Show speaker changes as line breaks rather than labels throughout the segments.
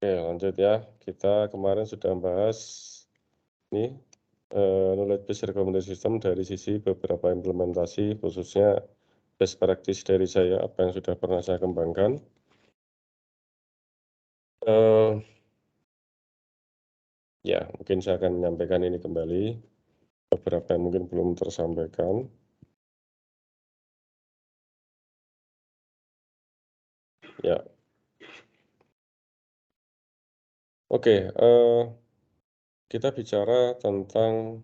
Oke, lanjut ya. Kita kemarin sudah bahas nih, knowledge based recommendation system dari sisi beberapa implementasi, khususnya best practice dari saya, apa yang sudah pernah saya kembangkan. Eee, ya, mungkin saya akan menyampaikan ini kembali, beberapa yang mungkin belum tersampaikan. Ya, oke, kita bicara tentang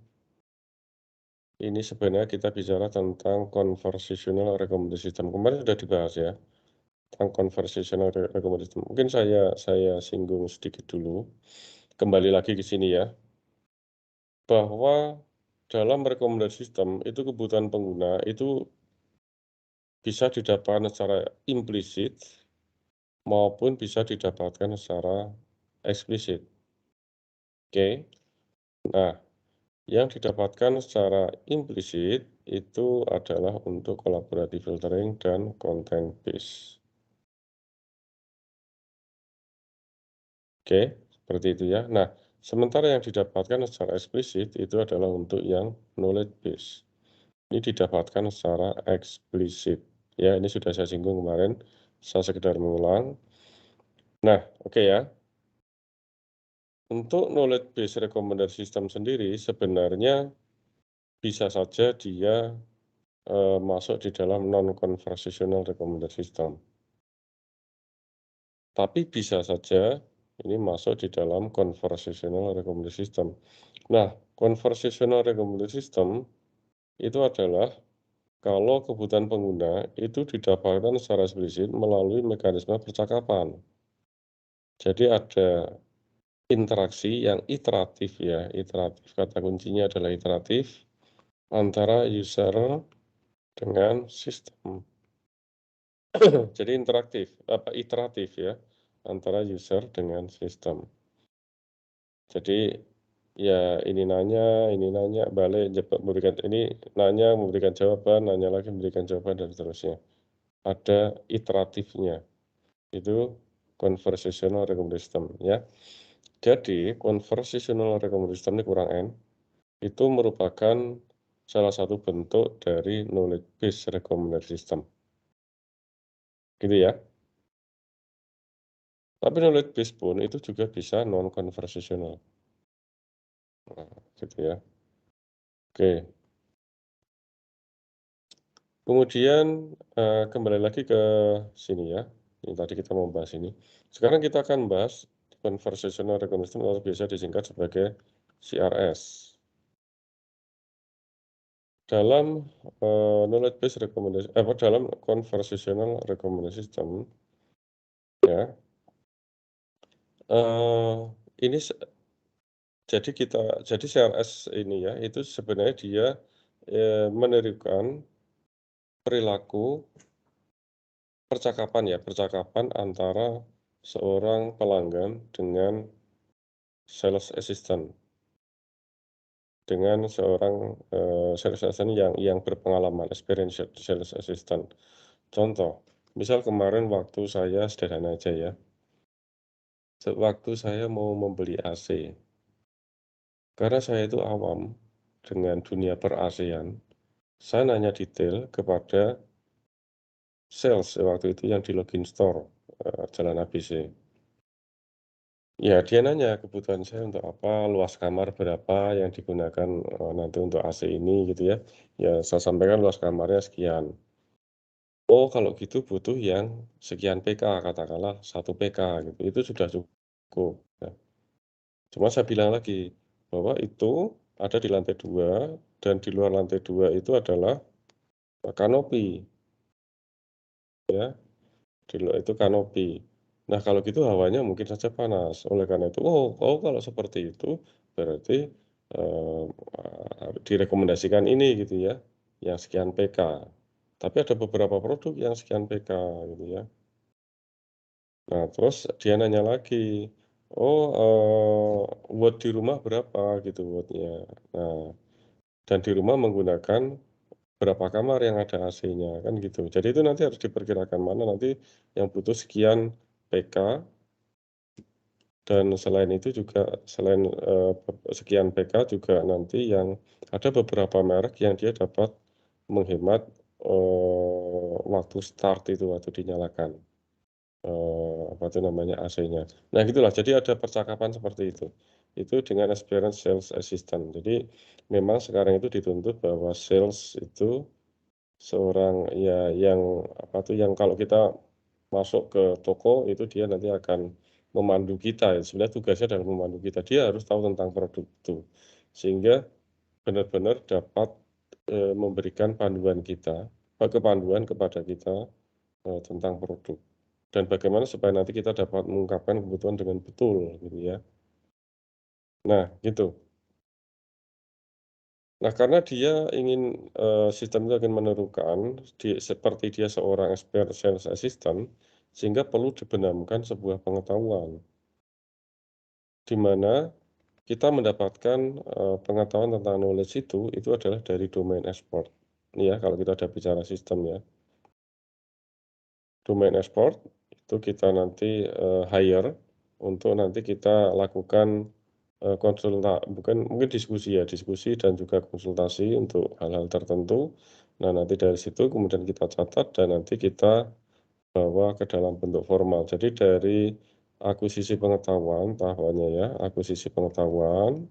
ini sebenarnya kita bicara tentang conversational recommendation system. Kemarin sudah dibahas ya. Tentang conversational recommendation. Mungkin saya singgung sedikit dulu, kembali lagi ke sini ya, bahwa dalam rekomendasi sistem itu kebutuhan pengguna itu bisa didapatkan secara implisit maupun bisa didapatkan secara eksplisit, oke. Nah, yang didapatkan secara implisit itu adalah untuk collaborative filtering dan content based. Oke, seperti itu ya. Nah, sementara yang didapatkan secara eksplisit itu adalah untuk yang knowledge base. Ini didapatkan secara eksplisit. Ya, ini sudah saya singgung kemarin. Saya sekedar mengulang. Nah, oke ya. Untuk knowledge base recommender system sendiri sebenarnya bisa saja dia masuk di dalam non-conversational recommender system. Tapi bisa saja ini masuk di dalam conversational recommender system. Nah, conversational recommender system itu adalah kalau kebutuhan pengguna itu didapatkan secara eksplisit melalui mekanisme percakapan. Jadi ada interaksi yang iteratif ya, iteratif. Kata kuncinya adalah iteratif antara user dengan sistem. Jadi interaktif, apa iteratif ya, antara user dengan sistem. Jadi ya ini nanya, balik, memberikan ini nanya, memberikan jawaban, nanya lagi, memberikan jawaban, dan seterusnya. Ada iteratifnya, itu conversational recommendation system ya. Jadi conversational recommendation system ini kurang N, itu merupakan salah satu bentuk dari knowledge based recommendation system. Gitu ya. Tapi knowledge base pun itu juga bisa non conversational. Nah, gitu ya. Oke. Kemudian, kembali lagi ke sini ya, yang tadi kita mau bahas ini. Sekarang kita akan bahas conversational recommendation atau biasa disingkat sebagai CRS. Dalam, knowledge based recommendation dalam conversational recommendation system ya, eee, ini jadi CRS ini ya, itu sebenarnya dia, menirukan perilaku percakapan antara seorang pelanggan dengan sales assistant, dengan seorang, sales assistant yang berpengalaman, experienced sales assistant. Contoh, misal kemarin waktu saya sederhana aja ya, sewaktu saya mau membeli AC, karena saya itu awam dengan dunia per-AC-an, saya nanya detail kepada sales waktu itu yang di Login Store, Jalan ABC. Ya, dia nanya kebutuhan saya untuk apa, luas kamar berapa yang digunakan, nanti untuk AC ini gitu ya. Ya saya sampaikan luas kamarnya sekian. Oh kalau gitu butuh yang sekian PK, katakanlah 1 PK gitu, itu sudah cukup, ya. Cuma saya bilang lagi, bahwa itu ada di lantai 2 dan di luar lantai 2 itu adalah, kanopi ya, di luar itu kanopi. Nah kalau gitu hawanya mungkin saja panas, oleh karena itu, oh oh kalau seperti itu berarti, direkomendasikan ini gitu ya, yang sekian PK. Tapi ada beberapa produk yang sekian PK gitu ya. Nah terus dia nanya lagi, "Oh, watt di rumah berapa?" Gitu watt-nya. Nah, dan di rumah menggunakan berapa kamar yang ada AC-nya, kan gitu. Jadi itu nanti harus diperkirakan mana nanti yang butuh sekian PK Dan selain itu juga, selain, sekian PK juga nanti yang ada beberapa merek yang dia dapat menghemat, waktu start itu, waktu dinyalakan, apa itu namanya, AC-nya. Nah gitulah, jadi ada percakapan seperti itu. Itu dengan experience sales assistant. Jadi memang sekarang itu dituntut bahwa sales itu seorang ya yang, apa tuh, yang kalau kita masuk ke toko itu dia nanti akan memandu kita ya, sebenarnya tugasnya adalah memandu kita. Dia harus tahu tentang produk itu, sehingga benar-benar dapat, memberikan panduan kita, kepanduan kepada kita, tentang produk. Dan bagaimana supaya nanti kita dapat mengungkapkan kebutuhan dengan betul gitu ya. Nah gitu. Nah karena dia ingin, sistem itu ingin menirukan seperti dia seorang expert sales assistant, sehingga perlu dibenamkan sebuah pengetahuan, di mana kita mendapatkan, pengetahuan tentang knowledge itu adalah dari domain expert. Ya, kalau kita ada bicara sistem ya. Domain expert itu kita nanti, hire untuk nanti kita lakukan, bukan mungkin diskusi ya, diskusi dan juga konsultasi untuk hal-hal tertentu. Nah, nanti dari situ kemudian kita catat dan nanti kita bawa ke dalam bentuk formal. Jadi dari akuisisi pengetahuan tahapannya ya, akuisisi pengetahuan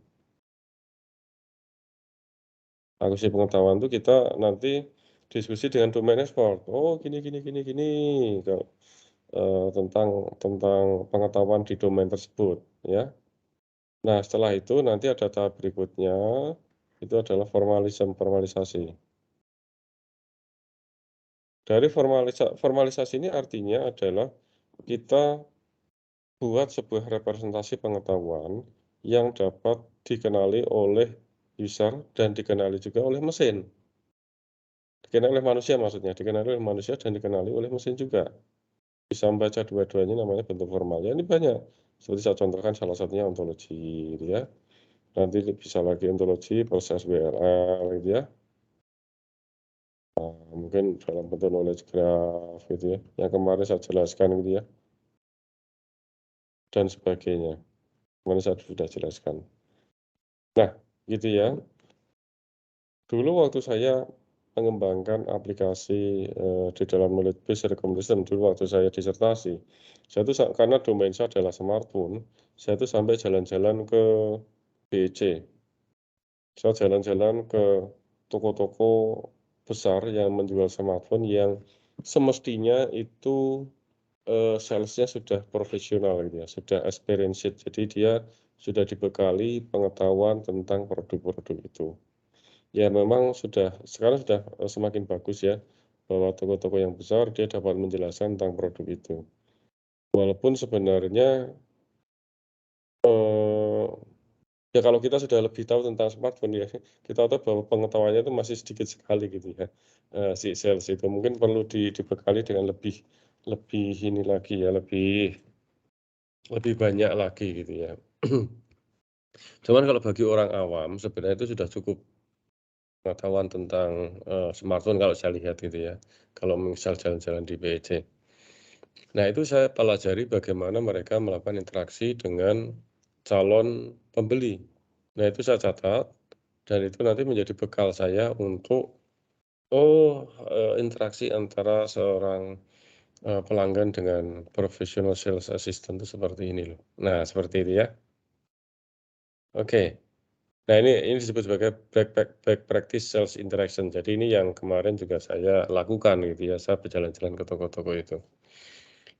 itu kita nanti diskusi dengan domain expert. Oh gini gini gini gini, kalau, tentang pengetahuan di domain tersebut ya. Nah setelah itu nanti ada tahap berikutnya, itu adalah formalisasi. Dari formalisasi ini artinya adalah kita buat sebuah representasi pengetahuan yang dapat dikenali oleh user dan dikenali juga oleh mesin. Dikenali oleh manusia maksudnya, dikenali oleh manusia dan dikenali oleh mesin juga. Bisa membaca dua-duanya namanya bentuk formal. Ya ini banyak, seperti saya contohkan salah satunya ontologi gitu ya. Nanti bisa lagi ontologi, proses WLL gitu ya. Mungkin dalam bentuk knowledge graph gitu ya, yang kemarin saya jelaskan gitu ya, dan sebagainya. Kemarin saya sudah jelaskan. Nah, gitu ya. Dulu waktu saya mengembangkan aplikasi, di dalam knowledge base recommendation dulu waktu saya disertasi, saya tuh karena domain saya adalah smartphone, saya tuh sampai jalan-jalan ke BEC. Saya jalan-jalan ke toko-toko besar yang menjual smartphone yang semestinya itu, sales-nya sudah profesional gitu ya, sudah experienced. Jadi dia sudah dibekali pengetahuan tentang produk-produk itu. Ya memang sekarang sudah, semakin bagus ya, bahwa toko-toko yang besar dia dapat menjelaskan tentang produk itu. Walaupun sebenarnya, eee, ya kalau kita sudah lebih tahu tentang smartphone ya, kita tahu bahwa pengetahuannya itu masih sedikit sekali gitu ya, si sales itu. Mungkin perlu dibekali dengan lebih lebih ini lagi ya, lebih lebih banyak lagi gitu ya. Cuman kalau bagi orang awam sebenarnya itu sudah cukup pengetahuan tentang, smartphone kalau saya lihat gitu ya, kalau misal jalan-jalan di BEC. Nah itu saya pelajari bagaimana mereka melakukan interaksi dengan calon pembeli. Nah itu saya catat, dan itu nanti menjadi bekal saya untuk, interaksi antara seorang, pelanggan dengan professional sales assistant itu seperti ini loh. Nah seperti itu ya. Oke. Nah ini disebut sebagai back practice sales interaction. Jadi ini yang kemarin juga saya lakukan gitu ya, saya berjalan-jalan ke toko-toko itu.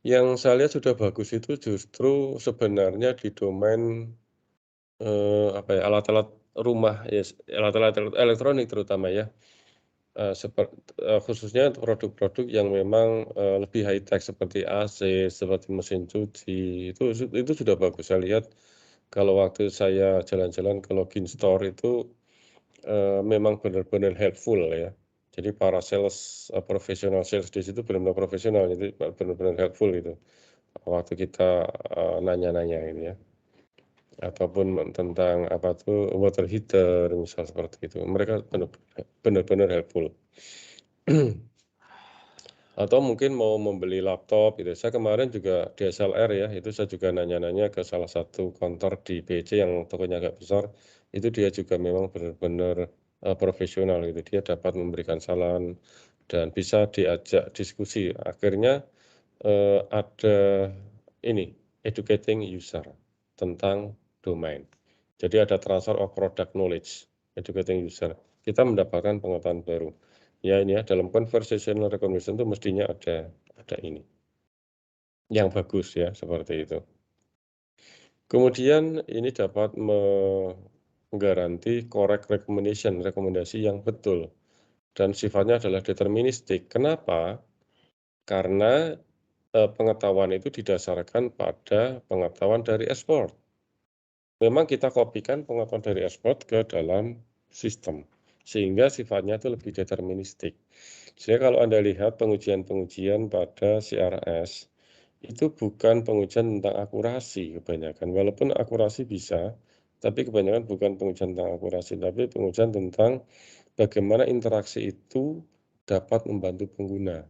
Yang saya lihat sudah bagus itu justru sebenarnya di domain, apa ya, alat-alat rumah ya, alat-alat elektronik terutama ya, khususnya untuk produk-produk yang memang, lebih high tech seperti AC, seperti mesin cuci, itu sudah bagus. Saya lihat kalau waktu saya jalan-jalan ke Login Store itu, memang benar-benar helpful ya. Jadi para sales, profesional sales di situ benar-benar profesional, jadi benar-benar helpful gitu, waktu kita, nanya-nanya gitu ya. Ataupun tentang apa tuh, water heater misal seperti itu, mereka benar-benar helpful. Atau mungkin mau membeli laptop gitu. Saya kemarin juga DSLR ya, itu saya juga nanya-nanya ke salah satu kantor di BC yang tokonya agak besar, itu dia juga memang benar-benar, profesional gitu. Dia dapat memberikan saran dan bisa diajak diskusi. Akhirnya, ada ini, educating user tentang domain. Jadi ada transfer of product knowledge, educating user. Kita mendapatkan pengetahuan baru. Ya ini ya, dalam conversational recognition itu mestinya ada ini, yang bagus ya, seperti itu. Kemudian ini dapat menggaranti correct recommendation, rekomendasi yang betul dan sifatnya adalah deterministik. Kenapa? Karena, pengetahuan itu didasarkan pada pengetahuan dari ekspor. Memang kita kopikan pengetahuan dari ekspor ke dalam sistem, sehingga sifatnya itu lebih deterministik. Sehingga kalau Anda lihat pengujian-pengujian pada CRS, itu bukan pengujian tentang akurasi kebanyakan, walaupun akurasi bisa, tapi kebanyakan bukan pengujian tentang akurasi, tapi pengujian tentang bagaimana interaksi itu dapat membantu pengguna.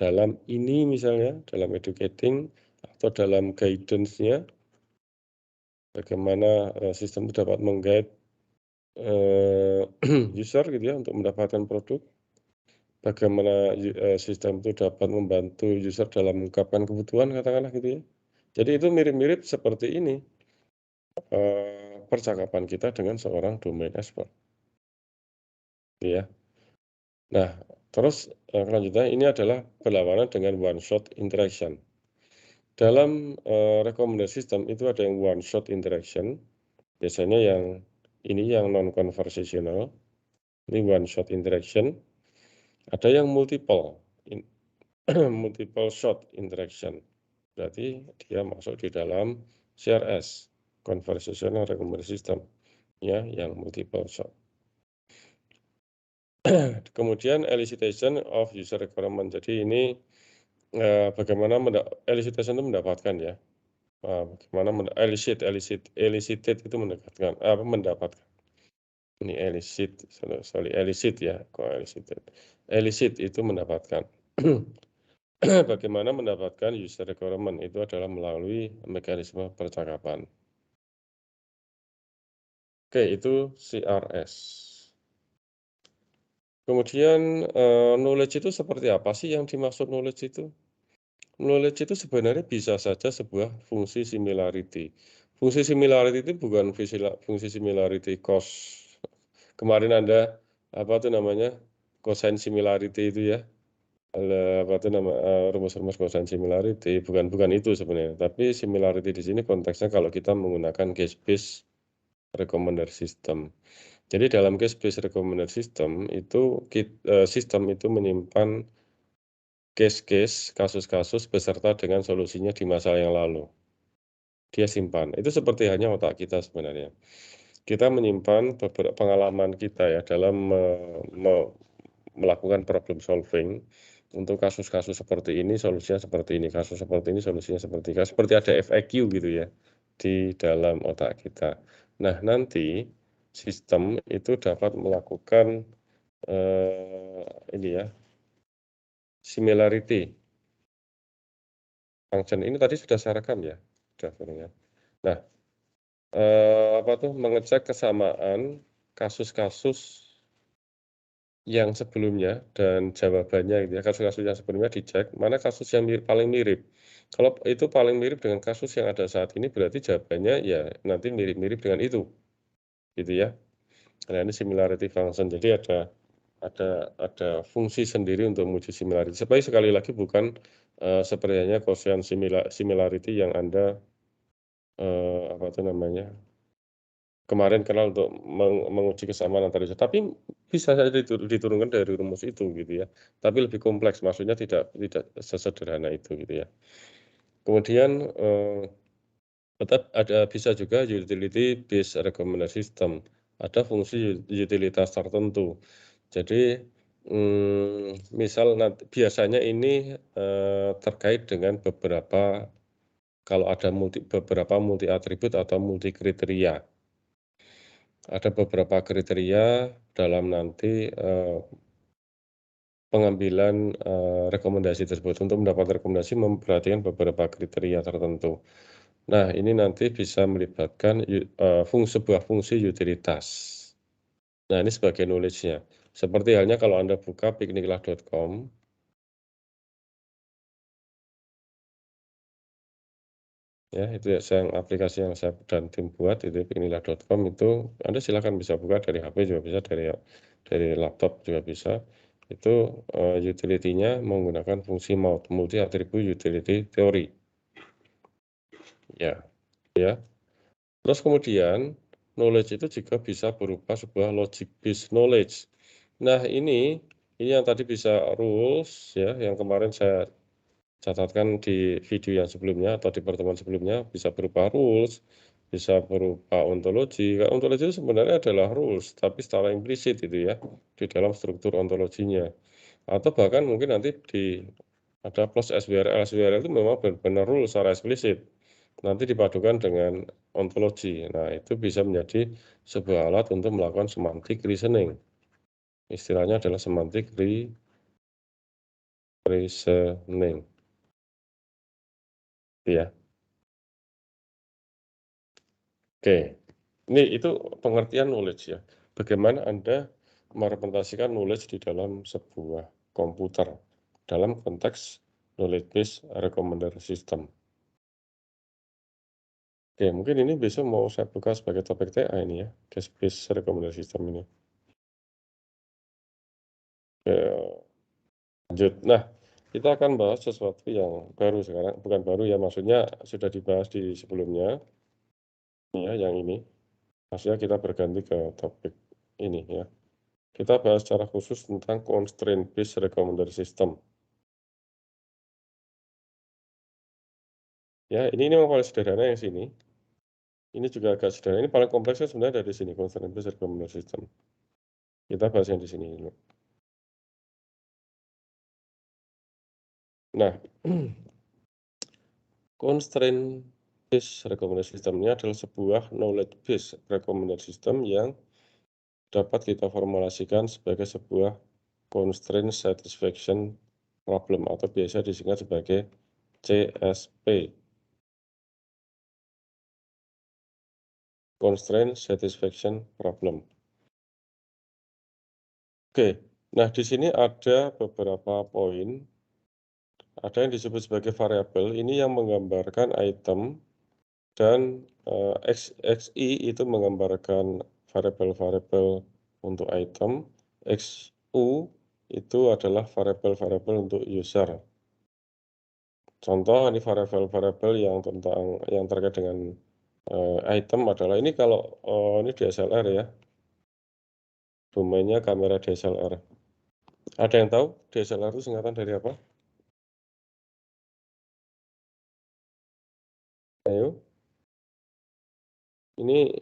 Dalam ini misalnya, dalam educating atau dalam guidance-nya, bagaimana, sistem itu dapat meng-guide, user gitu ya untuk mendapatkan produk, bagaimana sistem itu dapat membantu user dalam mengungkapkan kebutuhan katakanlah gitu ya. Jadi itu mirip-mirip seperti ini, percakapan kita dengan seorang domain expert, gitu ya. Nah, terus, kelanjutannya ini adalah berlawanan dengan one shot interaction. Dalam, recommender system itu ada yang one shot interaction, biasanya yang ini yang non conversational, ini one shot interaction. Ada yang multiple multiple shot interaction, berarti dia masuk di dalam CRS, conversational recommender system, ya, yang multiple shot. Kemudian elicitation of user requirement. Jadi ini, bagaimana elicitation itu mendapatkan ya, bagaimana elicited itu mendapatkan. Ini elicit ya, kok elicited. Elicit itu mendapatkan. Bagaimana mendapatkan user requirement itu adalah melalui mekanisme percakapan. Oke, itu CRS. Kemudian, knowledge itu seperti apa sih yang dimaksud knowledge itu? Knowledge itu sebenarnya bisa saja sebuah fungsi similarity. Fungsi similarity itu bukan fungsi similarity cos. Kemarin Anda, apa tuh namanya, cosine similarity itu ya, apa tuh nama, rumus-rumus cosine similarity, bukan itu sebenarnya. Tapi similarity di sini konteksnya kalau kita menggunakan case based recommender system. Jadi dalam case based recommender system itu sistem itu menyimpan case-case, kasus-kasus beserta dengan solusinya di masa yang lalu. Dia simpan. Itu seperti hanya otak kita sebenarnya. Kita menyimpan beberapa pengalaman kita ya dalam melakukan problem solving untuk kasus-kasus seperti ini, solusinya seperti ini, kasus seperti ini, solusinya seperti ini. Seperti ada FAQ gitu ya di dalam otak kita. Nah, nanti sistem itu dapat melakukan ini ya, similarity function. Ini tadi sudah saya rekam ya, sudah sebenarnya. Nah, apa tuh, mengecek kesamaan kasus-kasus yang sebelumnya dan jawabannya gitu ya, kasus-kasus yang sebelumnya dicek, mana kasus yang paling mirip. Kalau itu paling mirip dengan kasus yang ada saat ini, berarti jawabannya ya nanti mirip-mirip dengan itu, gitu ya. Nah, ini similarity function. Jadi ada fungsi sendiri untuk menguji similarity. Supaya sekali lagi bukan, seperti hanya quotient similarity yang Anda, apa itu namanya, kemarin kenal untuk menguji kesamaan antar user, tapi bisa saja diturunkan dari rumus itu gitu ya, tapi lebih kompleks, maksudnya tidak sesederhana itu gitu ya. Kemudian, tetap ada bisa juga utility based recommender system, ada fungsi utilitas tertentu. Jadi, misal biasanya ini, terkait dengan kalau ada beberapa multi atribut atau multi kriteria. Ada beberapa kriteria dalam nanti, pengambilan, rekomendasi tersebut. Untuk mendapat rekomendasi memperhatikan beberapa kriteria tertentu. Nah, ini nanti bisa melibatkan sebuah fungsi utilitas. Nah, ini sebagai knowledge-nya. Seperti halnya kalau Anda buka pikniklah.com, ya, itu ya aplikasi yang saya dan tim buat itu pikniklah.com itu Anda silakan bisa buka dari HP juga bisa, dari laptop juga bisa. Itu, utility-nya menggunakan fungsi multi attribute utility theory. Ya, ya. Terus kemudian knowledge itu juga bisa berupa sebuah logic based knowledge. Nah, ini yang tadi bisa rules ya, yang kemarin saya catatkan di video yang sebelumnya atau di pertemuan sebelumnya bisa berupa rules, bisa berupa ontologi. Ontologi itu sebenarnya adalah rules, tapi secara implisit itu ya, di dalam struktur ontologinya. Atau bahkan mungkin nanti ada plus SWRL. SWRL itu memang benar-benar rules secara eksplisit. Nanti dipadukan dengan ontologi. Nah, itu bisa menjadi sebuah alat untuk melakukan semantic reasoning. Istilahnya adalah semantic reasoning. Ya. Oke. Itu pengertian knowledge ya. Bagaimana Anda merepresentasikan knowledge di dalam sebuah komputer dalam konteks knowledge based recommender system. Oke, mungkin ini besok mau saya buka sebagai topik TA ini ya, cache based recommender system ini. Oke, lanjut. Nah, kita akan bahas sesuatu yang baru sekarang, bukan baru ya, maksudnya sudah dibahas di sebelumnya, ya, yang ini. Maksudnya kita berganti ke topik ini ya. Kita bahas secara khusus tentang constraint based recommender system. Ya, ini memang paling sederhana yang sini. Ini juga agak sederhana. Ini paling kompleksnya sebenarnya dari sini, constraint based recommender system. Kita bahas yang di sini dulu. Nah, constraint based recommender system ini adalah sebuah knowledge based recommender system yang dapat kita formulasikan sebagai sebuah constraint satisfaction problem atau biasa disingkat sebagai CSP. Constraint satisfaction problem. Oke, nah di sini ada beberapa poin. Ada yang disebut sebagai variabel, ini yang menggambarkan item dan XI itu menggambarkan variabel-variabel untuk item, XU itu adalah variabel-variabel untuk user. Contoh ini variabel-variabel yang terkait dengan item adalah ini kalau ini DSLR ya, domainnya kamera DSLR. Ada yang tahu DSLR itu singkatan dari apa? Ayo, ini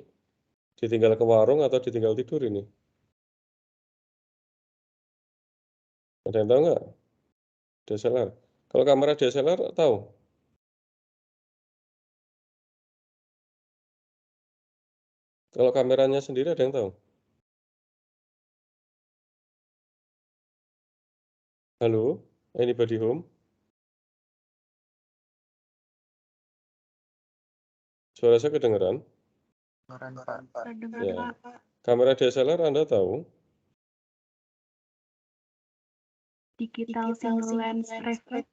ditinggal ke warung atau ditinggal tidur ini? Ada yang tahu nggak? DSLR. Kalau kamera DSLR tahu? Kalau kameranya sendiri ada yang tahu? Halo? Anybody home? Suara saya kedengeran?
Kedengeran, Pak.
Ya. Kamera DSLR Anda tahu?
Digital single lens reflex.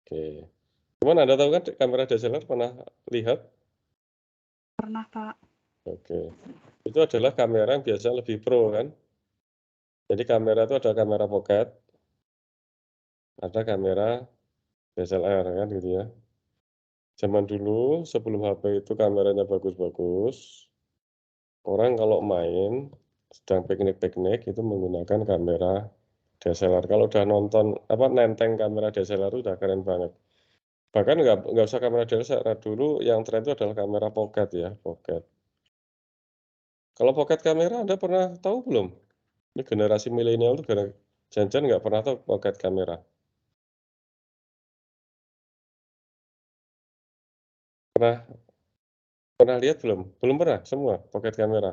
Oke. Cuman Anda tahu kan kamera DSLR pernah lihat?
Pernah, Pak.
Oke. Itu adalah kamera yang biasanya lebih pro kan? Jadi kamera itu ada kamera pocket, ada kamera DSLR kan gitu ya. Zaman dulu sebelum HP itu kameranya bagus-bagus, orang kalau main sedang piknik-piknik itu menggunakan kamera DSLR. Kalau udah nonton nenteng kamera DSLR itu udah keren banget. Bahkan nggak usah kamera DSLR dulu yang tren itu adalah kamera pocket ya, pocket. Kalau pocket kamera Anda pernah tahu belum? Ini generasi milenial tuh jangan-jangan nggak pernah tahu pocket kamera. Pernah pernah lihat belum? Belum pernah semua pocket kamera.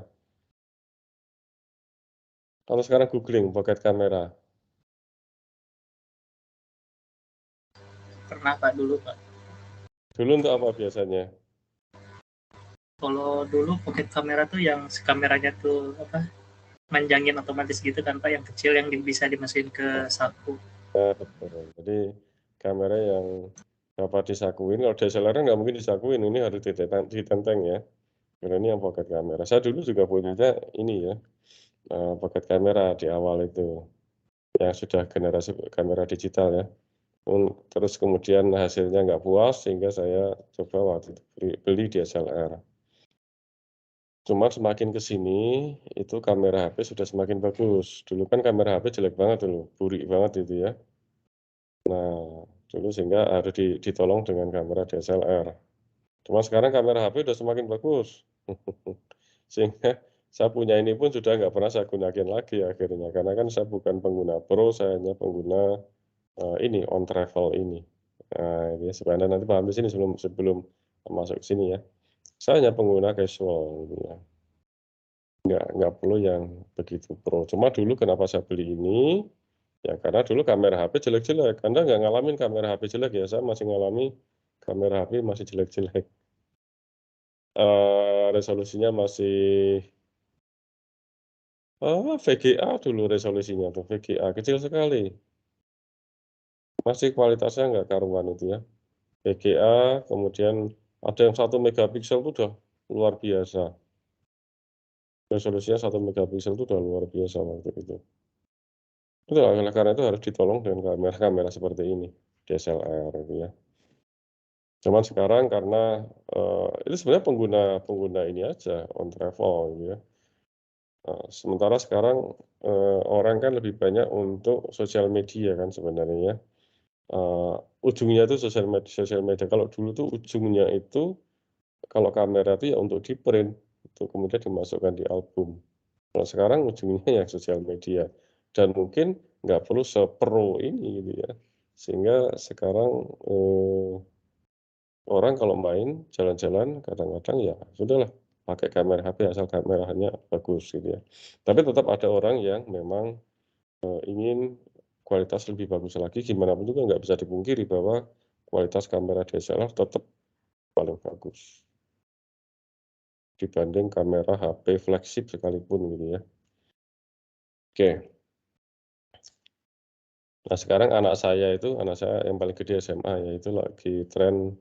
Kalau sekarang googling pocket kamera.
Pernah Pak, dulu Pak.
Dulu untuk apa biasanya?
Kalau dulu pocket kamera tuh yang kameranya tuh apa, manjangin otomatis gitu kan Pak, yang kecil yang bisa dimasukin ke saku.
Betul. Jadi kamera yang dapat disakuin, kalau DSLR nggak mungkin disakuin, ini harus ditenteng ya. Karena ini yang pocket kamera. Saya dulu juga punyanya ini ya, pocket kamera di awal itu, yang sudah generasi kamera digital ya. Terus kemudian hasilnya nggak puas sehingga saya coba waktu itu beli DSLR. Cuma semakin ke sini, itu kamera HP sudah semakin bagus. Dulu kan kamera HP jelek banget dulu, burik banget itu ya. Nah, dulu sehingga harus ditolong dengan kamera DSLR. Cuma sekarang kamera HP udah semakin bagus. Sehingga saya punya ini pun sudah nggak pernah saya gunakan lagi akhirnya, karena kan saya bukan pengguna pro, saya hanya pengguna, ini, on travel ini. Nah, ini sebenarnya nanti paham di sini sebelum masuk ke sini ya. Saya hanya pengguna casual gitu ya. Nggak perlu yang begitu pro. Cuma dulu kenapa saya beli ini, ya karena dulu kamera HP jelek-jelek. Anda nggak ngalamin kamera HP jelek ya? Saya masih ngalami kamera HP masih jelek-jelek. Resolusinya masih, VGA dulu resolusinya tuh, VGA kecil sekali. Masih kualitasnya nggak karuan itu ya. VGA, kemudian ada yang 1 megapiksel itu udah luar biasa. Resolusinya 1 megapiksel itu udah luar biasa waktu itu. Betul, oleh karena itu harus ditolong dengan kamera-kamera seperti ini, DSLR gitu ya. Cuman sekarang karena, itu sebenarnya pengguna ini aja, on travel gitu ya. Sementara sekarang, orang kan lebih banyak untuk sosial media kan sebenarnya ya. Ujungnya itu sosial media. Kalau dulu tuh ujungnya itu, kalau kamera itu ya untuk di-print, untuk kemudian dimasukkan di album. Kalau sekarang ujungnya ya sosial media, dan mungkin nggak perlu se-pro ini gitu ya. Sehingga sekarang, orang kalau main, jalan-jalan kadang-kadang ya sudahlah pakai kamera HP asal kameranya bagus gitu ya. Tapi tetap ada orang yang memang, ingin kualitas lebih bagus lagi, gimana pun juga nggak bisa dipungkiri bahwa kualitas kamera DSLR tetap paling bagus dibanding kamera HP flagship sekalipun gitu ya. Oke. Nah sekarang anak saya yang paling gede SMA ya, itu lagi tren,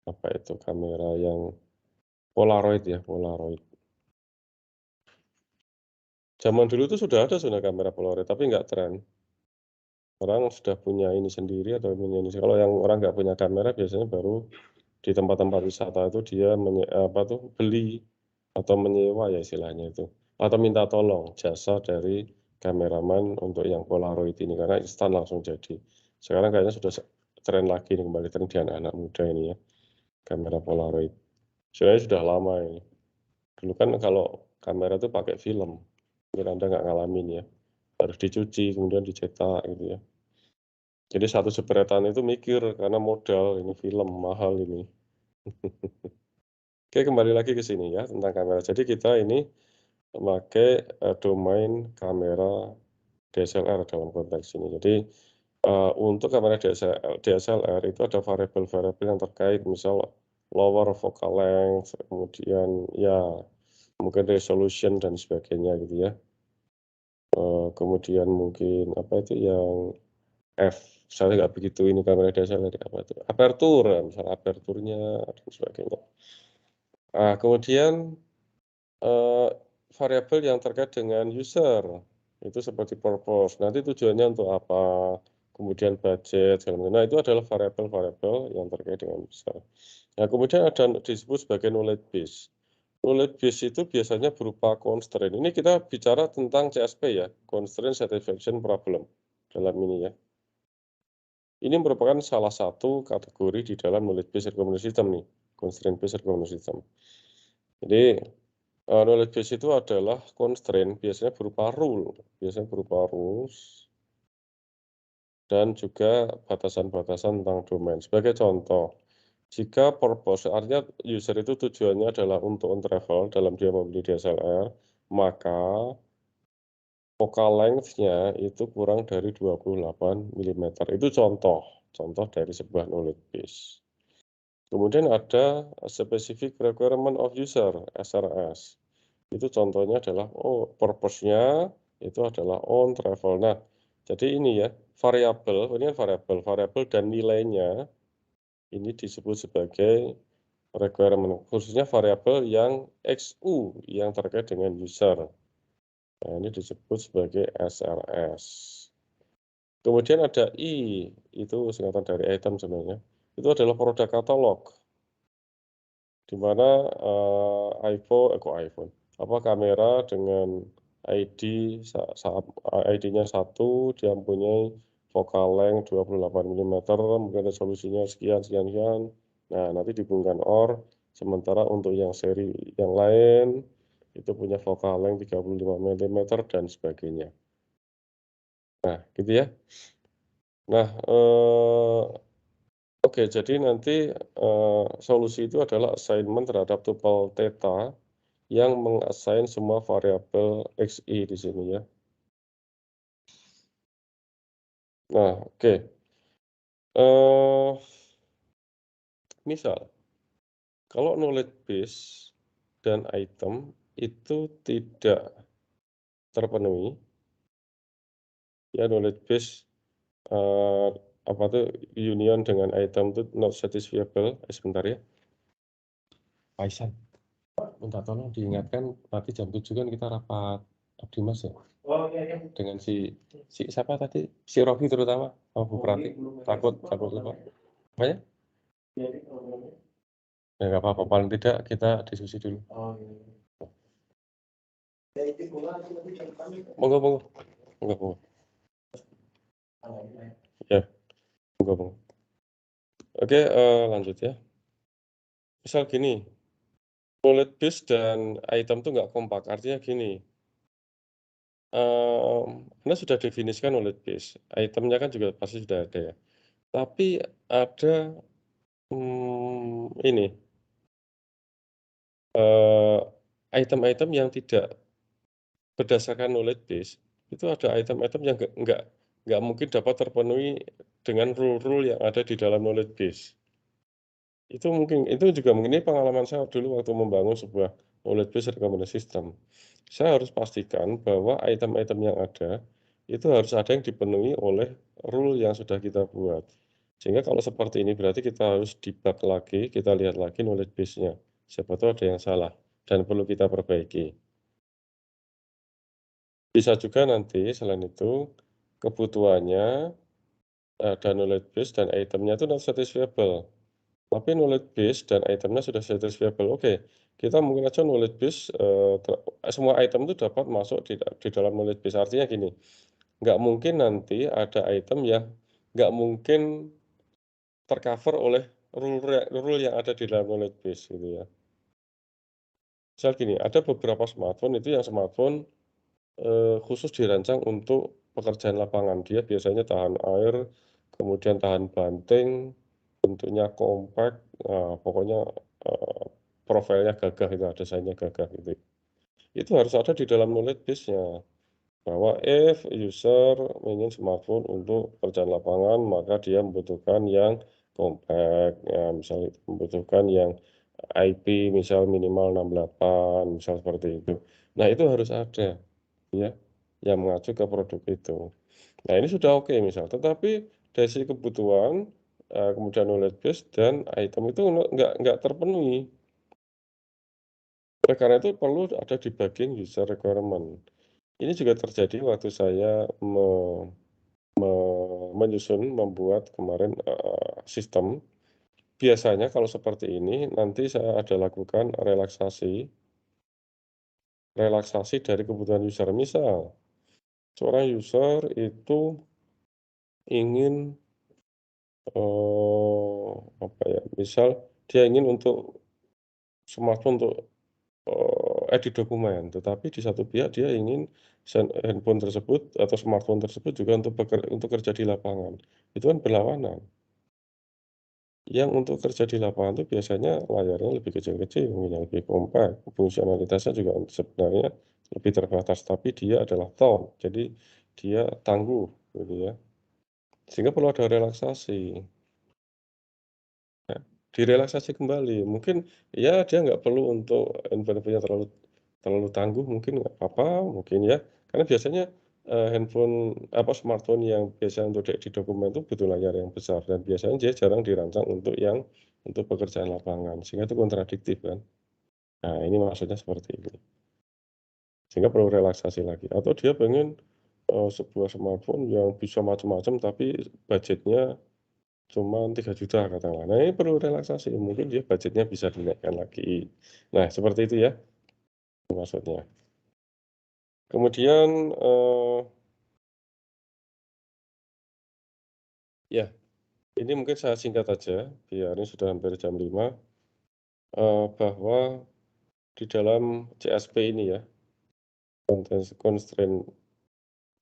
apa itu, kamera yang Polaroid ya, Polaroid. Zaman dulu tuh sudah ada sebenarnya kamera Polaroid, tapi nggak tren. Orang sudah punya ini sendiri atau punya ini, kalau yang orang nggak punya kamera biasanya baru di tempat-tempat wisata itu dia beli atau menyewa ya istilahnya itu, atau minta tolong jasa dari kameraman untuk yang Polaroid ini, karena instan langsung jadi. Sekarang kayaknya sudah tren lagi nih, kembali tren di anak-anak muda ini ya, kamera Polaroid. Sebenarnya sudah lama ini. Dulu kan kalau kamera itu pakai film, mungkin Anda nggak ngalamin ya, harus dicuci kemudian dicetak gitu ya. Jadi satu jepretan itu mikir, karena modal, ini film mahal ini. Oke, kembali lagi ke sini ya, tentang kamera. Jadi kita ini memakai, domain kamera DSLR dalam konteks ini. Jadi, untuk kamera DSLR itu ada variabel-variabel yang terkait, misal lower focal length, kemudian ya mungkin resolution dan sebagainya gitu ya. Kemudian mungkin apa itu yang saya nggak begitu ini kamera DSLR apa itu, aperture, misal aperturnya dan sebagainya. Kemudian, eee, variabel yang terkait dengan user, itu seperti purpose, nanti tujuannya untuk apa, kemudian budget, segala macam. Nah, itu adalah variabel-variabel yang terkait dengan user. Nah, kemudian ada disebut sebagai knowledge base. Knowledge base itu biasanya berupa constraint. Ini kita bicara tentang CSP ya, constraint satisfaction problem, dalam ini ya. Ini merupakan salah satu kategori di dalam knowledge based recommendation system nih, constraint based recommendation system. Jadi, knowledge base itu adalah constraint, biasanya berupa rules dan juga batasan-batasan tentang domain. Sebagai contoh, jika purpose, artinya user itu tujuannya adalah untuk on travel dalam dia membeli DSLR, maka focal length-nya itu kurang dari 28 mm. Itu contoh. contoh dari sebuah knowledge base. Kemudian ada specific requirement of user, SRS. Itu contohnya adalah, purpose-nya itu adalah on travel. Nah, jadi ini ya, variabel, ini kan variabel dan nilainya ini disebut sebagai requirement, khususnya variabel yang XU yang terkait dengan user. Nah, ini disebut sebagai SRS. Kemudian ada I, itu singkatan dari item sebenarnya. Itu adalah produk katalog. Di mana iPhone, kamera dengan ID ID-nya 1, dia mempunyai focal length 28 mm, mungkin resolusinya sekian. Nah, nanti dihubungkan OR, sementara untuk yang seri yang lain itu punya focal length 35 mm dan sebagainya. Nah, gitu ya. Nah, oke, jadi nanti solusi itu adalah assignment terhadap tuple theta yang mengassign semua variabel XI di sini ya. Nah, oke. Misal, kalau knowledge base dan item itu tidak terpenuhi, ya knowledge base apa tuh union dengan item itu not satisfiable. Sebentar ya. Aisyah, minta tolong diingatkan nanti jam 7 kan kita rapat Abdimas ya.
Oh iya.
Dengan si siapa tadi? Si Rofi terutama. Oh, Bu Prati. Takut lupa. Apa ya? Ya nggak apa-apa, paling tidak kita diskusi dulu.
Oh iya.
Monggo. Ya, monggo. Oke, lanjut ya. Misal gini, knowledge base dan item itu nggak kompak. Artinya gini, Anda sudah definisikan knowledge base, itemnya kan juga pasti sudah ada ya. Tapi ada ini item-item yang tidak berdasarkan knowledge base, itu ada item-item yang nggak mungkin dapat terpenuhi dengan rule-rule yang ada di dalam knowledge base. Itu juga mungkin ini pengalaman saya dulu waktu membangun sebuah knowledge base recommendation system. Saya harus pastikan bahwa item-item yang ada itu harus ada yang dipenuhi oleh rule yang sudah kita buat. Sehingga kalau seperti ini berarti kita harus debug lagi, kita lihat lagi knowledge base-nya. Siapa tahu ada yang salah dan perlu kita perbaiki. Bisa juga nanti selain itu kebutuhannya dan knowledge base dan itemnya itu not satisfiable. Tapi knowledge base dan itemnya sudah satisfiable. Oke, kita mungkin aja knowledge base semua item itu dapat masuk di dalam knowledge base. Artinya gini, nggak mungkin nanti ada item yang nggak mungkin tercover oleh rule yang ada di dalam knowledge base gitu ya. Misal gini, ada beberapa smartphone itu yang smartphone khusus dirancang untuk pekerjaan lapangan. Dia biasanya tahan air, kemudian tahan banting, bentuknya kompak, pokoknya profilnya gagah itu, desainnya gagah gitu. Itu harus ada di dalam knowledge base-nya, bahwa if user ingin smartphone untuk pekerjaan lapangan, maka dia membutuhkan yang kompak, ya misalnya membutuhkan yang IP misal minimal 68, misal seperti itu. Nah, itu harus ada ya, yang mengacu ke produk itu. Nah, ini sudah oke misal, tetapi dari sisi kebutuhan, kemudian knowledge base dan item itu nggak terpenuhi. Oleh karena itu perlu ada debugging user requirement. Ini juga terjadi waktu saya membuat kemarin, sistem. Biasanya kalau seperti ini nanti saya ada lakukan relaksasi dari kebutuhan user. Misal, seorang user itu ingin, apa ya, misal dia ingin untuk smartphone untuk, edit dokumen, tetapi di satu pihak dia ingin handphone tersebut atau smartphone tersebut juga untuk kerja di lapangan. Itu kan berlawanan. Yang untuk kerja di lapangan itu biasanya layarnya lebih kecil-kecil, yang lebih kompak, fungsionalitasnya juga sebenarnya lebih terbatas, tapi dia adalah tone, jadi dia tangguh gitu ya. Sehingga perlu ada relaksasi. Ya, direlaksasi kembali. Mungkin ya dia nggak perlu untuk handphone-nya terlalu terlalu tangguh mungkin nggak apa-apa, mungkin ya. Karena biasanya, smartphone yang biasa untuk di dokumen itu butuh layar yang besar dan biasanya dia jarang dirancang untuk pekerjaan lapangan, sehingga itu kontradiktif kan. Nah, ini maksudnya seperti ini. Sehingga perlu relaksasi lagi atau dia pengen, sebuah smartphone yang bisa macam-macam tapi budgetnya cuma 3 juta katakanlah. Nah, ini perlu relaksasi, mungkin dia budgetnya bisa dinaikkan lagi. Nah, seperti itu ya maksudnya. Kemudian, ya ini mungkin saya singkat aja, biar ini sudah hampir jam 5, bahwa di dalam CSP ini ya, Constraint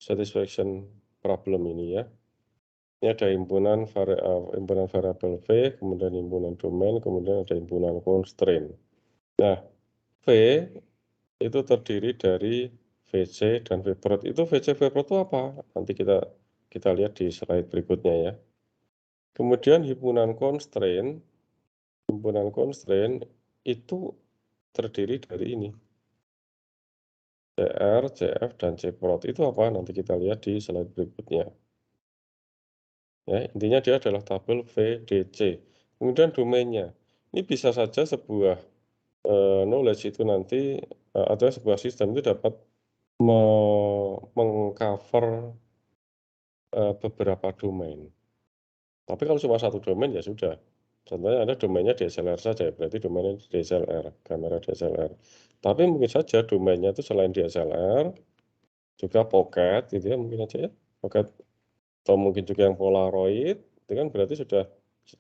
Satisfaction Problem ini ya, ini ada himpunan variabel V, kemudian himpunan domain, kemudian ada himpunan constraint. Nah, V itu terdiri dari VC dan VPROT. Itu VC, VPROT itu apa? Nanti kita lihat di slide berikutnya ya. Kemudian himpunan constraint itu terdiri dari ini, CR, CF, dan CPROT. Itu apa? Nanti kita lihat di slide berikutnya. Ya, intinya dia adalah tabel VDC. Kemudian domainnya. Ini bisa saja sebuah knowledge itu nanti atau sebuah sistem itu dapat mengcover beberapa domain. Tapi kalau cuma satu domain ya sudah. Contohnya ada domainnya DSLR saja, berarti domainnya DSLR, kamera DSLR. Tapi mungkin saja domainnya itu selain DSLR, juga pocket gitu ya, mungkin aja ya, pocket atau mungkin juga yang Polaroid, itu kan berarti sudah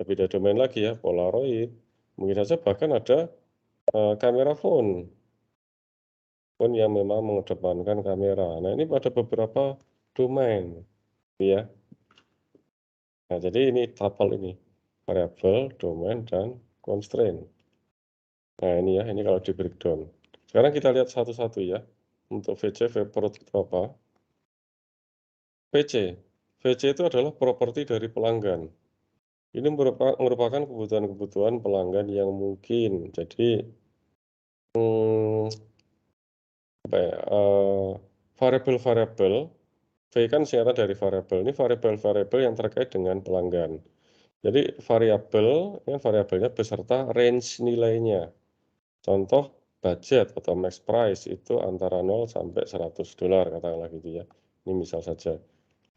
beda domain lagi ya, Polaroid. Mungkin saja bahkan ada kamera phone yang memang mengedepankan kamera. Nah, ini ada beberapa domain ya. Nah, jadi ini tabel ini, variabel, domain, dan constraint. Nah, ini ya, ini kalau di breakdown. Sekarang kita lihat satu-satu ya. Untuk VC, VPROT itu apa? VC. VC itu adalah properti dari pelanggan. Ini merupakan kebutuhan-kebutuhan pelanggan yang mungkin. Jadi, apa ya, variabel-variabel, V kan singkatan dari variabel. Ini variabel-variabel yang terkait dengan pelanggan. Jadi variabelnya beserta range nilainya. Contoh budget atau max price itu antara 0 sampai $100 katakanlah gitu ya. Ini misal saja.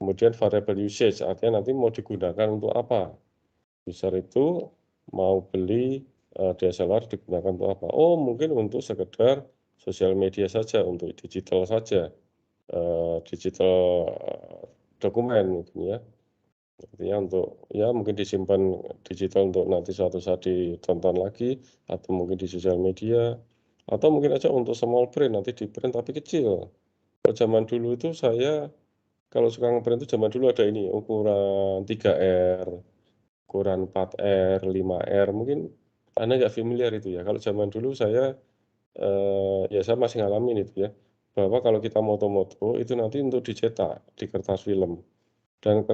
Kemudian variable usage artinya nanti mau digunakan untuk apa? User itu mau beli DSLR digunakan untuk apa? Oh, mungkin untuk sekedar sosial media saja, untuk digital saja. Digital dokumen gitu ya. Artinya untuk ya mungkin disimpan digital untuk nanti suatu saat ditonton lagi atau mungkin di sosial media atau mungkin aja untuk small print nanti di print tapi kecil. Kalau zaman dulu itu saya kalau suka ngeprint itu zaman dulu ada ini ukuran 3R, ukuran 4R, 5R mungkin Anda nggak familiar itu ya. Kalau zaman dulu saya ya saya masih ngalamin itu ya. Bahwa kalau kita moto-moto itu nanti untuk dicetak di kertas film. Dan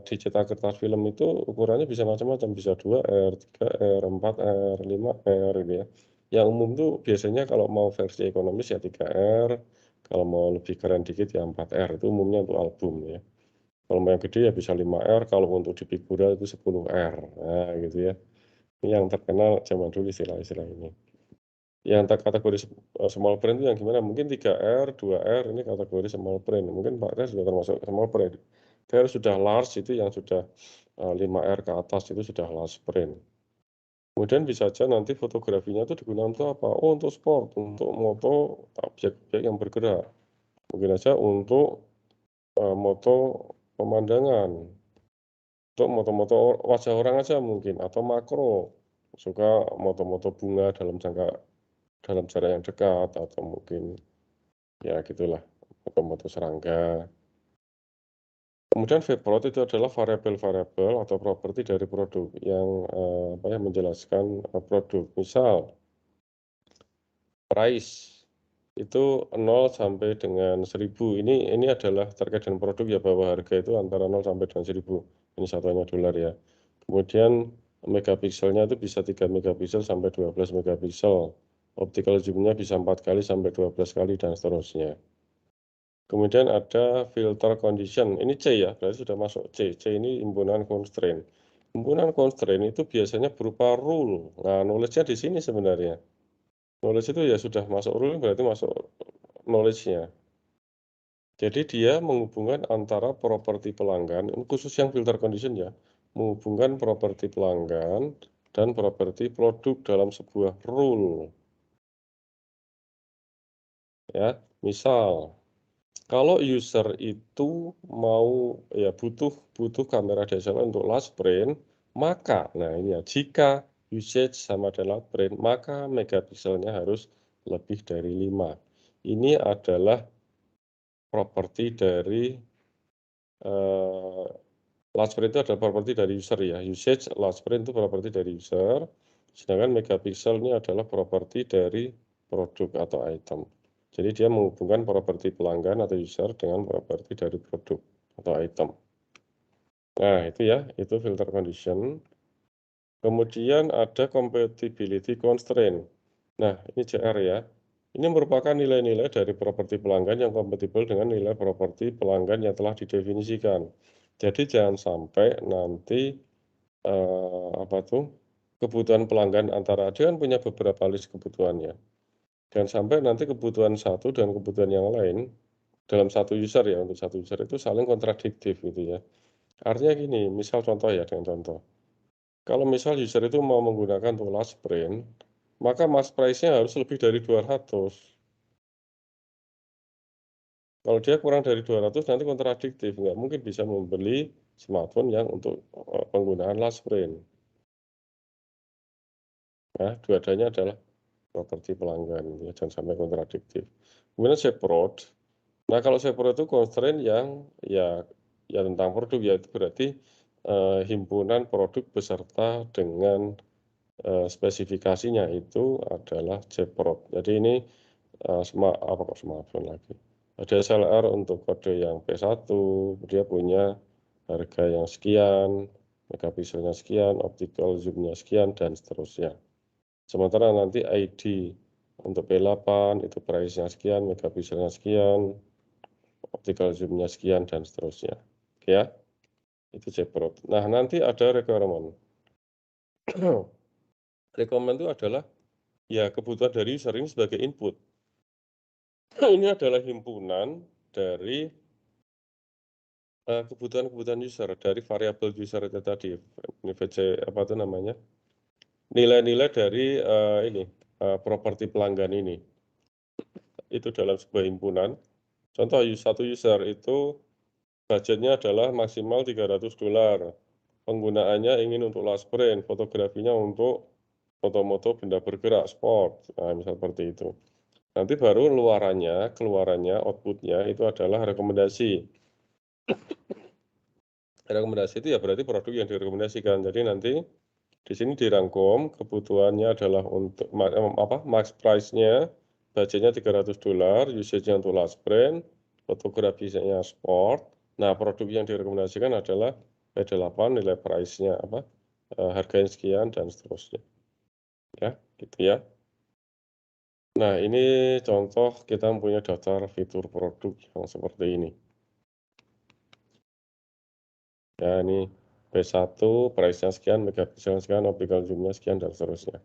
dicetak kertas film itu ukurannya bisa macam-macam, bisa 2R, 3R, 4R, 5R gitu ya. Yang umum tuh biasanya kalau mau versi ekonomis ya 3R, kalau mau lebih keren dikit ya 4R, itu umumnya untuk album ya. Kalau mau yang gede ya bisa 5R, kalau untuk di Figura itu 10R, nah gitu ya. Ini yang terkenal zaman dulu istilah-istilah ini. Yang kategori small print itu yang gimana? Mungkin 3R, 2R ini kategori small print, mungkin 4R sudah termasuk small print. Kalau sudah large itu yang sudah 5R ke atas itu sudah large print. Kemudian bisa saja nanti fotografinya itu digunakan untuk apa? Oh, untuk sport, untuk moto objek-objek yang bergerak. Mungkin saja untuk moto pemandangan, untuk moto-moto wajah orang aja mungkin, atau makro, suka moto-moto bunga dalam jarak yang dekat, atau mungkin ya gitulah, moto-moto serangga. Kemudian VPROT itu adalah variabel-variabel atau properti dari produk yang menjelaskan produk. Misal price itu 0 sampai dengan 1000. Ini adalah terkait dengan produk ya, bahwa harga itu antara 0 sampai dengan 1000. Ini satuannya dolar ya. Kemudian megapikselnya itu bisa 3 megapiksel sampai 12 megapiksel. Optical zoom-nya bisa 4 kali sampai 12 kali dan seterusnya. Kemudian ada filter condition. Ini C ya, berarti sudah masuk C. C ini himpunan constraint. Himpunan constraint itu biasanya berupa rule. Nah, knowledge-nya di sini sebenarnya. Knowledge itu ya sudah masuk rule berarti masuk knowledge-nya. Jadi dia menghubungkan antara properti pelanggan, khusus yang filter condition ya, menghubungkan properti pelanggan dan properti produk dalam sebuah rule. Ya, misal kalau user itu mau ya butuh kamera DSLR untuk last print, maka nah ini ya, jika usage sama dengan last print, maka megapikselnya harus lebih dari 5. Ini adalah properti dari last print itu adalah properti dari user ya. Usage last print itu properti dari user, sedangkan megapiksel ini adalah properti dari produk atau item. Jadi dia menghubungkan properti pelanggan atau user dengan properti dari produk atau item. Nah, itu ya, itu filter condition. Kemudian ada compatibility constraint. Nah, ini CR ya. Ini merupakan nilai-nilai dari properti pelanggan yang kompatibel dengan nilai properti pelanggan yang telah didefinisikan. Jadi jangan sampai nanti kebutuhan pelanggan antara dia kan punya beberapa list kebutuhannya. Jangan sampai nanti kebutuhan satu dan kebutuhan yang lain dalam satu user ya, untuk satu user itu saling kontradiktif gitu ya. Artinya gini, misal contoh ya, dengan contoh. Kalau misal user itu mau menggunakan untuk last print, maka max price-nya harus lebih dari 200. Kalau dia kurang dari 200 nanti kontradiktif, nggak mungkin bisa membeli smartphone yang untuk penggunaan last print. Nah, dua-duanya adalah properti pelanggan, ya, jangan sampai kontradiktif. Kemudian separate. Nah, kalau separate itu constraint yang ya tentang produk, ya itu berarti himpunan produk beserta dengan spesifikasinya itu adalah separate. Jadi ini smartphone lagi. DSLR untuk kode yang P1, dia punya harga yang sekian, megapikselnya sekian, optical zoom-nya sekian, dan seterusnya. Sementara nanti ID untuk P8 itu price-nya sekian, megapikselnya sekian, optical zoom-nya sekian, dan seterusnya. Oke ya, itu separate. Nah, nanti ada requirement. Requirement itu adalah ya kebutuhan dari user ini sebagai input. Ini adalah himpunan dari kebutuhan user, dari variabel user itu tadi, ini VC apa itu namanya, nilai-nilai dari properti pelanggan ini, itu dalam sebuah himpunan. Contoh satu user itu budgetnya adalah maksimal $300, penggunaannya ingin untuk last print, fotografinya untuk foto-moto benda bergerak, sport, nah misal seperti itu. Nanti baru keluarannya, outputnya itu adalah rekomendasi. Rekomendasi itu ya berarti produk yang direkomendasikan. Jadi nanti di sini dirangkum kebutuhannya adalah untuk max price-nya, budgetnya $300, usage-nya untuk last print, fotografinya sport. Nah, produk yang direkomendasikan adalah P8, nilai price-nya harganya sekian dan seterusnya. Ya, gitu ya. Nah, ini contoh kita mempunyai daftar fitur produk yang seperti ini. Ya, ini P1, price-nya sekian, megapiksel sekian, optical zoom-nya sekian, dan seterusnya.